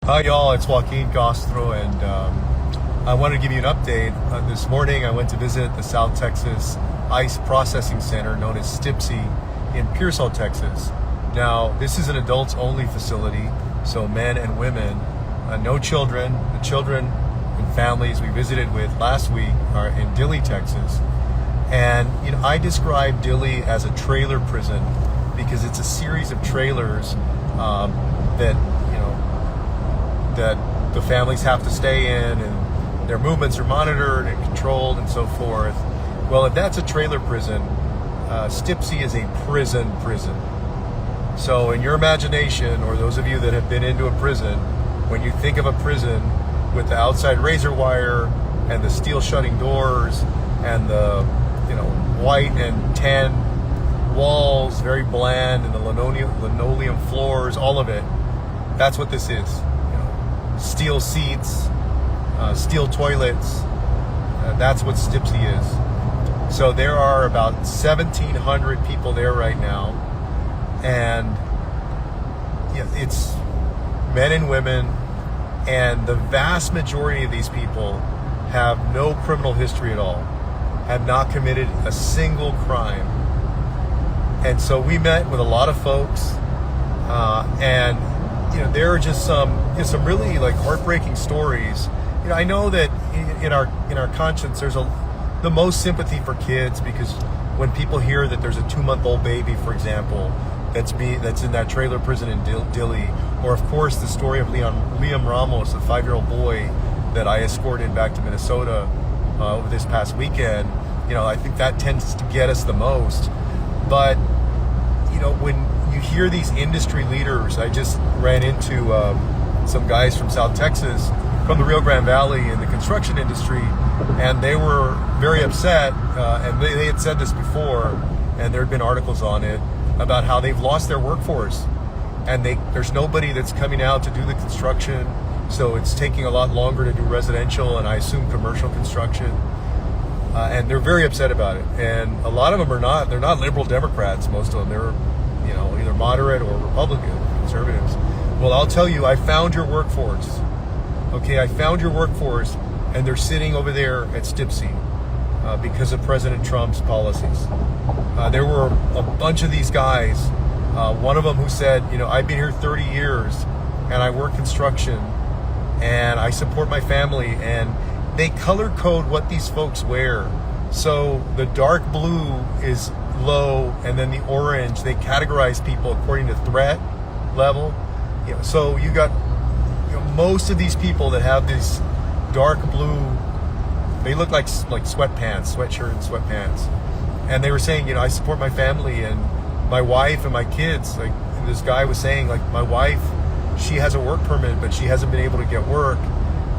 Hi y'all, it's Joaquin Castro, and I wanted to give you an update. This morning I went to visit the South Texas ICE Processing Center known as Stipy in Pearsall, Texas. Now, this is an adults-only facility, so men and women, no children. The children and families we visited with last week are in Dilley, Texas. And I describe Dilley as a trailer prison because it's a series of trailers that the families have to stay in, and their movements are monitored and controlled and so forth. Well, if that's a trailer prison, Stipy is a prison. So in your imagination, or those of you that have been into a prison, when you think of a prison with the outside razor wire and the steel shutting doors and the white and tan walls, very bland, and the linoleum floors, all of it, that's what this is. Steel seats, steel toilets. That's what Stipy is. So there are about 1,700 people there right now, and it's men and women, and the vast majority of these people have no criminal history at all, have not committed a single crime. And so we met with a lot of folks, and there are just some really heartbreaking stories. I know that in our conscience, there's the most sympathy for kids, because when people hear that there's a 2-month-old baby, for example, that's in that trailer prison in Dilley, or of course the story of Liam Ramos, a 5-year-old boy that I escorted back to Minnesota over this past weekend. I think that tends to get us the most. But when you hear these industry leaders, I just ran into some guys from South Texas, from the Rio Grande Valley in the construction industry, and they were very upset, and they had said this before, and there had been articles on it, about how they've lost their workforce, and there's nobody that's coming out to do the construction, so it's taking a lot longer to do residential and I assume commercial construction, and they're very upset about it. And a lot of them they're not liberal Democrats, most of them. They're either moderate or Republican, conservatives. Well, I'll tell you, I found your workforce. Okay, I found your workforce, and they're sitting over there at Stipy because of President Trump's policies. There were a bunch of these guys. One of them who said, I've been here 30 years, and I work construction, and I support my family, and they color code what these folks wear. So the dark blue is low, and then the orange, they categorize people according to threat level. So you got most of these people that have this dark blue, they look like sweatpants, sweatshirt and sweatpants. And they were saying, I support my family and my wife and my kids. Like this guy was saying, my wife, she has a work permit, but she hasn't been able to get work.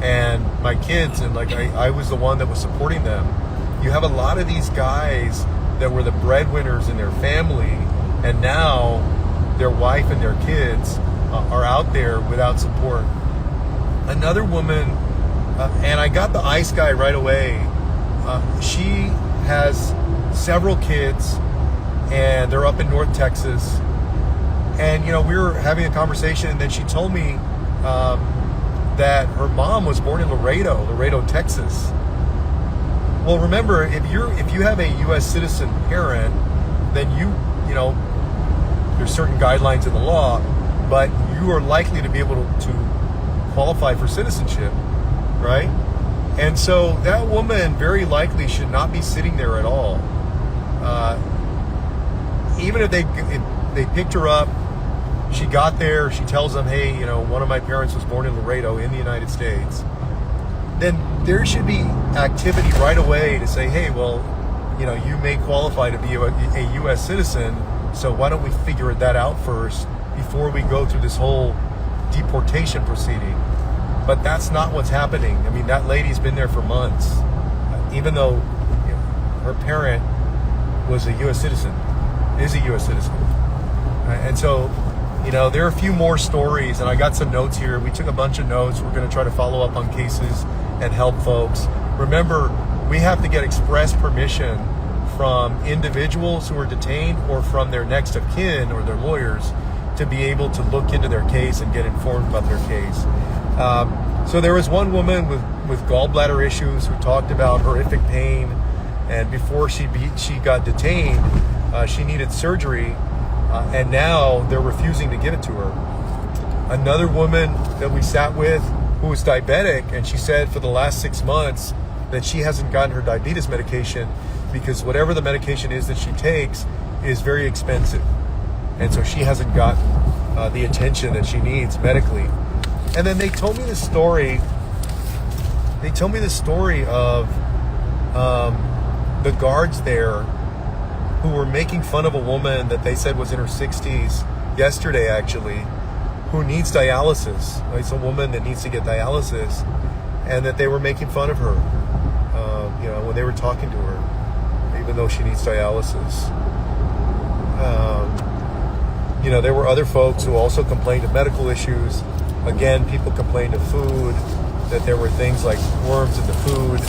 And my kids, and I was the one that was supporting them. You have a lot of these guys that were the breadwinners in their family, and now their wife and their kids are out there without support. Another woman, and I got the ICE guy right away. She has several kids, and they're up in North Texas. And we were having a conversation, and then she told me that her mom was born in Laredo, Texas. Well, remember, if you have a U.S. citizen parent, then there's certain guidelines in the law, but you are likely to be able to qualify for citizenship, right? And so that woman very likely should not be sitting there at all. Even if they picked her up, she got there, she tells them, hey, one of my parents was born in Laredo in the United States, then there should be activity right away to say, hey, well, you may qualify to be a U.S. citizen, so why don't we figure that out first before we go through this whole deportation proceeding. But that's not what's happening. I mean, that lady's been there for months, even though her parent was a U.S. citizen, is a U.S. citizen. And so, there are a few more stories, and I got some notes here. We took a bunch of notes. We're going to try to follow up on cases and help folks. Remember, we have to get express permission from individuals who are detained or from their next of kin or their lawyers to be able to look into their case and get informed about their case. So there was one woman with gallbladder issues who talked about horrific pain, and before she got detained, she needed surgery, and now they're refusing to give it to her. Another woman that we sat with who was diabetic, and she said for the last 6 months that she hasn't gotten her diabetes medication because whatever the medication is that she takes is very expensive. And so she hasn't gotten the attention that she needs medically. And then they told me the story. They told me the story of the guards there who were making fun of a woman that they said was in her 60s yesterday, actually, who needs dialysis. It's a woman that needs to get dialysis, and that they were making fun of her, when they were talking to her, even though she needs dialysis. There were other folks who also complained of medical issues. Again, people complained of food, that there were things like worms in the food.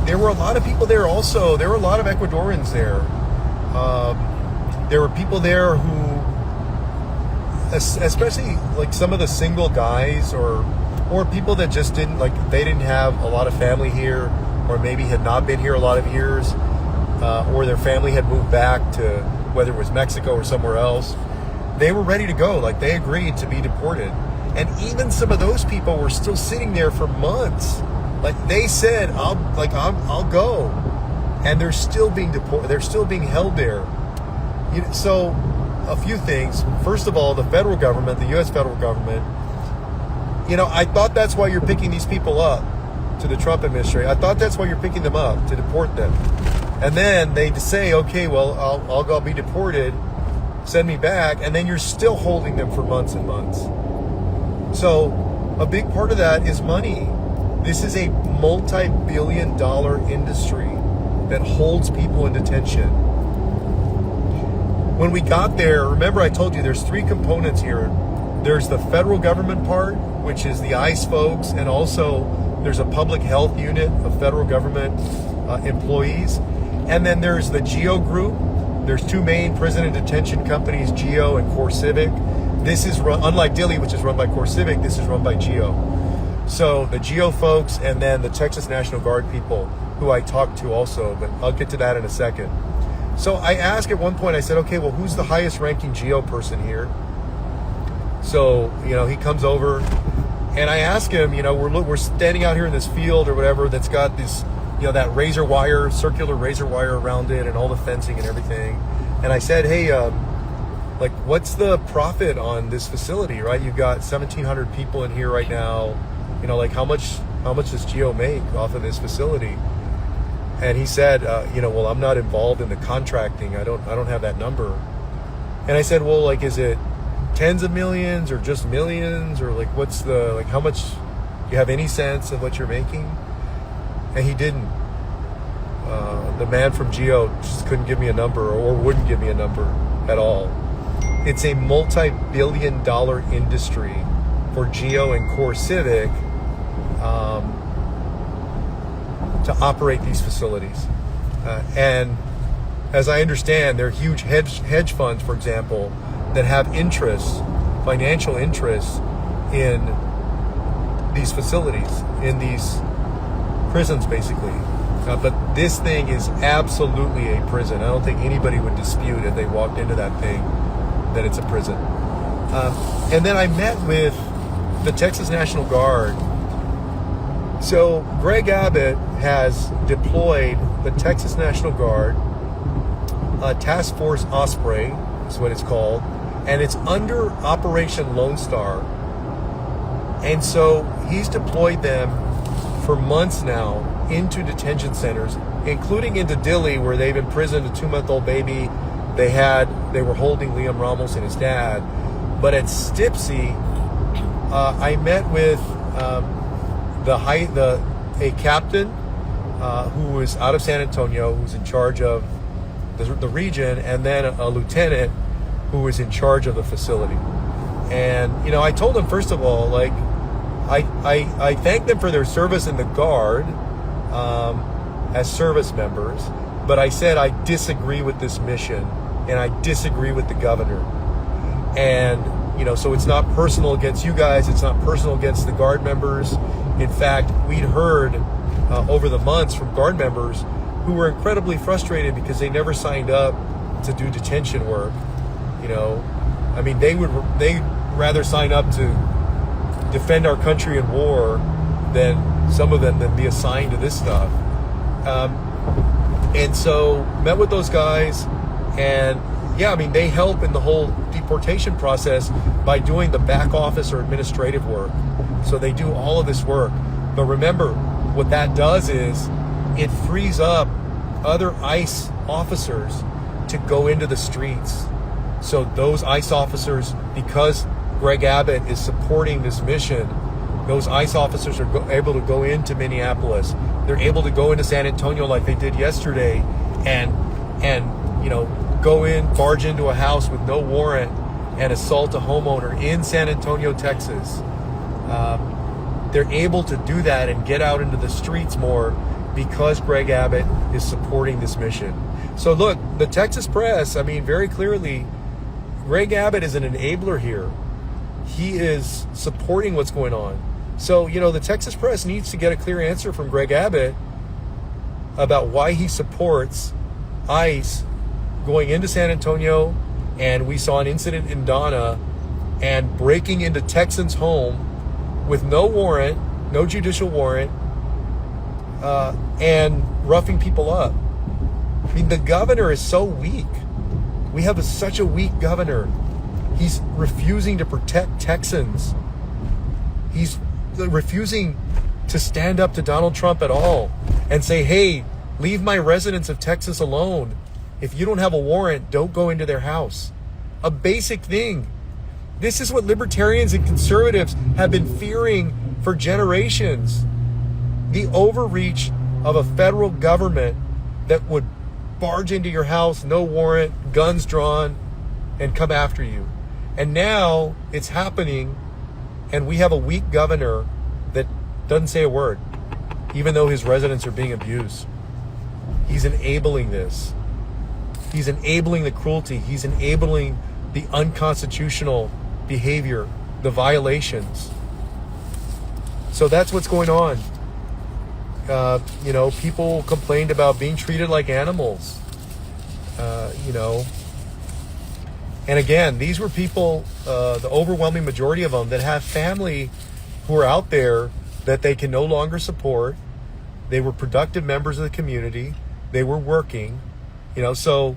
There were a lot of people there also. There were a lot of Ecuadorians there. There were people there who, especially like some of the single guys or people that just didn't, they didn't have a lot of family here, or maybe had not been here a lot of years, or their family had moved back to whether it was Mexico or somewhere else. They were ready to go. They agreed to be deported. And even some of those people were still sitting there for months. They said, I'll go. And they're still being deported. They're still being held there. So a few things. First of all, the federal government, the U.S. federal government, I thought that's why you're picking these people up to the Trump administration. I thought that's why you're picking them up, to deport them. And then they say, okay, well, I'll be deported, send me back, and then you're still holding them for months and months. So a big part of that is money. This is a multi-billion-dollar industry that holds people in detention. When we got there, remember I told you there's 3 components here. There's the federal government part, which is the ICE folks, and also there's a public health unit of federal government employees. And then there's the GEO group. There's 2 main prison and detention companies, GEO and CoreCivic. This is run, unlike Dilley, which is run by CoreCivic, this is run by GEO. So the GEO folks, and then the Texas National Guard people, who I talked to also, but I'll get to that in a second. So I asked at one point, I said, okay, well, who's the highest ranking GEO person here? So, he comes over, and I ask him, we're standing out here in this field or whatever that's got this, that razor wire, circular razor wire around it and all the fencing and everything. And I said, hey, what's the profit on this facility, right? You've got 1,700 people in here right now. How much does GEO make off of this facility? And he said, well, I'm not involved in the contracting. I don't have that number. And I said, well, is it tens of millions or just millions, or what's the, how much, do you have any sense of what you're making? And he didn't. The man from GEO just couldn't give me a number, or wouldn't give me a number at all. It's a multi-billion-dollar industry for GEO and CoreCivic to operate these facilities. And as I understand, there are huge hedge funds, for example, that have interests, financial interests in these facilities, in these prisons, basically. But this thing is absolutely a prison. I don't think anybody would dispute if they walked into that thing that it's a prison. And then I met with the Texas National Guard. So Greg Abbott has deployed the Texas National Guard, Task Force Osprey is what it's called, and it's under Operation Lone Star. And so he's deployed them for months now into detention centers, including into Dilley, where they've imprisoned a 2-month-old baby. They were holding Liam Ramos and his dad. But at Stipy, I met with a captain who was out of San Antonio, who's in charge of the region, and then a lieutenant who was in charge of the facility. And I told him, first of all, I thank them for their service in the Guard as service members, but I said I disagree with this mission and I disagree with the governor. And, so it's not personal against you guys. It's not personal against the Guard members. In fact, we'd heard over the months from Guard members who were incredibly frustrated because they never signed up to do detention work. They'd rather sign up to defend our country in war than some of them than be assigned to this stuff. And so met with those guys, and they help in the whole deportation process by doing the back office or administrative work. So they do all of this work. But remember, what that does is it frees up other ICE officers to go into the streets. So those ICE officers, because Greg Abbott is supporting this mission, those ICE officers are able to go into Minneapolis. They're able to go into San Antonio like they did yesterday and go in, barge into a house with no warrant and assault a homeowner in San Antonio, Texas. They're able to do that and get out into the streets more because Greg Abbott is supporting this mission. So look, the Texas press, very clearly, Greg Abbott is an enabler here. He is supporting what's going on. So, the Texas press needs to get a clear answer from Greg Abbott about why he supports ICE going into San Antonio, and we saw an incident in Donna, and breaking into Texans' home with no warrant, no judicial warrant, and roughing people up. The governor is so weak. We have such a weak governor. He's refusing to protect Texans. He's refusing to stand up to Donald Trump at all and say, hey, leave my residents of Texas alone. If you don't have a warrant, don't go into their house. A basic thing. This is what libertarians and conservatives have been fearing for generations. The overreach of a federal government that would barge into your house, no warrant, guns drawn, and come after you. And now it's happening, and we have a weak governor that doesn't say a word, even though his residents are being abused. He's enabling this. He's enabling the cruelty. He's enabling the unconstitutional behavior, the violations. So that's what's going on. People complained about being treated like animals. And again, these were people, the overwhelming majority of them, that have family who are out there that they can no longer support. They were productive members of the community. They were working, so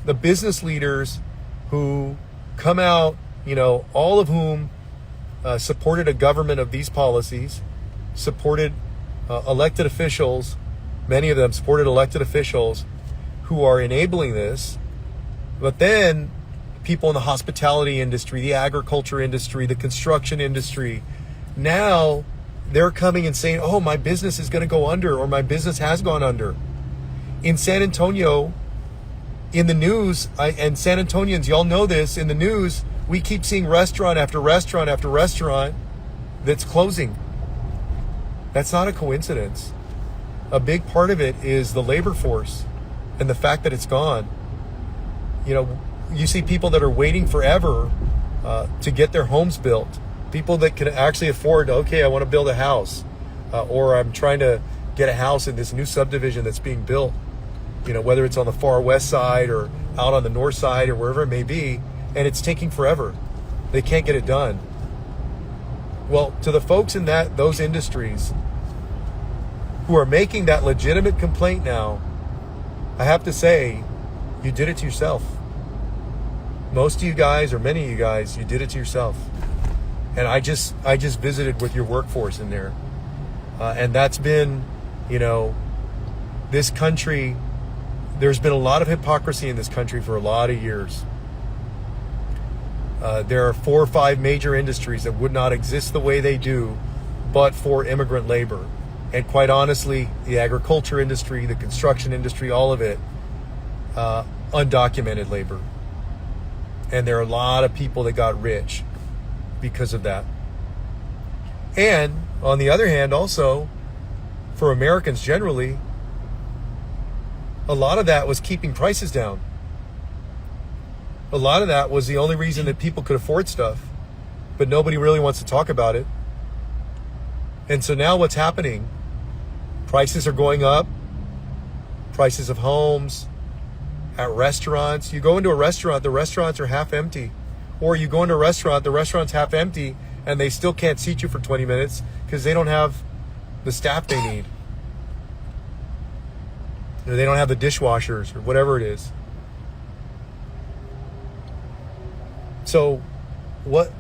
the business leaders who come out, all of whom supported a government of these policies, supported elected officials, many of them supported elected officials who are enabling this. But then people in the hospitality industry, the agriculture industry, the construction industry, now they're coming and saying, oh, my business is going to go under, or my business has gone under. In San Antonio, in the news, and San Antonians, y'all know this, in the news, we keep seeing restaurant after restaurant after restaurant that's closing. That's not a coincidence. A big part of it is the labor force and the fact that it's gone. You see people that are waiting forever to get their homes built. People that can actually afford, okay, I want to build a house, or I'm trying to get a house in this new subdivision that's being built, whether it's on the far west side or out on the north side or wherever it may be, and it's taking forever. They can't get it done. Well, to the folks in those industries who are making that legitimate complaint now, I have to say, you did it to yourself. Most of you guys, or many of you guys, you did it to yourself. And I just visited with your workforce in there. And that's been, this country, there's been a lot of hypocrisy in this country for a lot of years. There are 4 or 5 major industries that would not exist the way they do but for immigrant labor. And quite honestly, the agriculture industry, the construction industry, all of it, undocumented labor. And there are a lot of people that got rich because of that. And on the other hand, also, for Americans generally, a lot of that was keeping prices down. A lot of that was the only reason that people could afford stuff, but nobody really wants to talk about it. And so now what's happening? Prices are going up. Prices of homes, at restaurants. You go into a restaurant, the restaurants are half empty. Or you go into a restaurant, the restaurant's half empty, and they still can't seat you for 20 minutes because they don't have the staff they need. Or they don't have the dishwashers or whatever it is. So what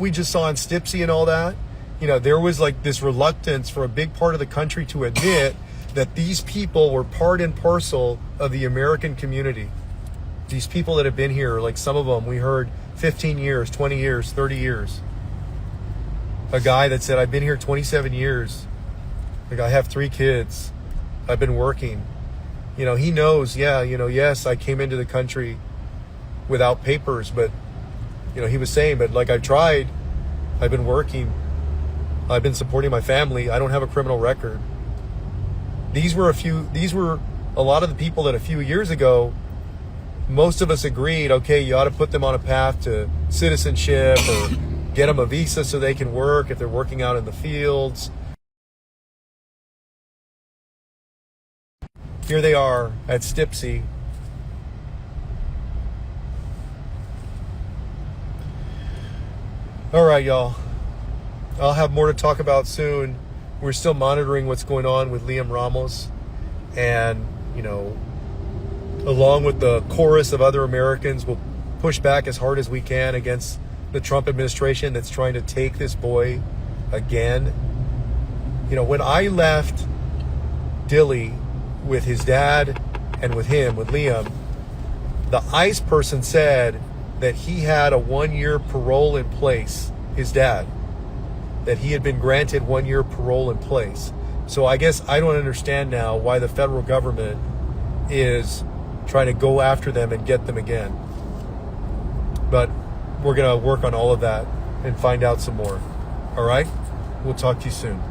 we just saw in Stipy and all that, there was like this reluctance for a big part of the country to admit that these people were part and parcel of the American community. These people that have been here, like some of them, we heard 15 years, 20 years, 30 years. A guy that said, I've been here 27 years. Like, I have 3 kids. I've been working. He knows, yes, I came into the country without papers, but, he was saying, but like I've tried, I've been working, I've been supporting my family, I don't have a criminal record. These were a lot of the people that a few years ago, most of us agreed, okay, you ought to put them on a path to citizenship or get them a visa so they can work if they're working out in the fields. Here they are at Stipy. All right, y'all. I'll have more to talk about soon. We're still monitoring what's going on with Liam Ramos. And, along with the chorus of other Americans, we'll push back as hard as we can against the Trump administration that's trying to take this boy again. When I left Dilley with his dad and with Liam, the ICE person said that he had a 1-year parole in place, his dad, that he had been granted 1-year parole in place. So I guess I don't understand now why the federal government is trying to go after them and get them again. But we're going to work on all of that and find out some more. All right? We'll talk to you soon.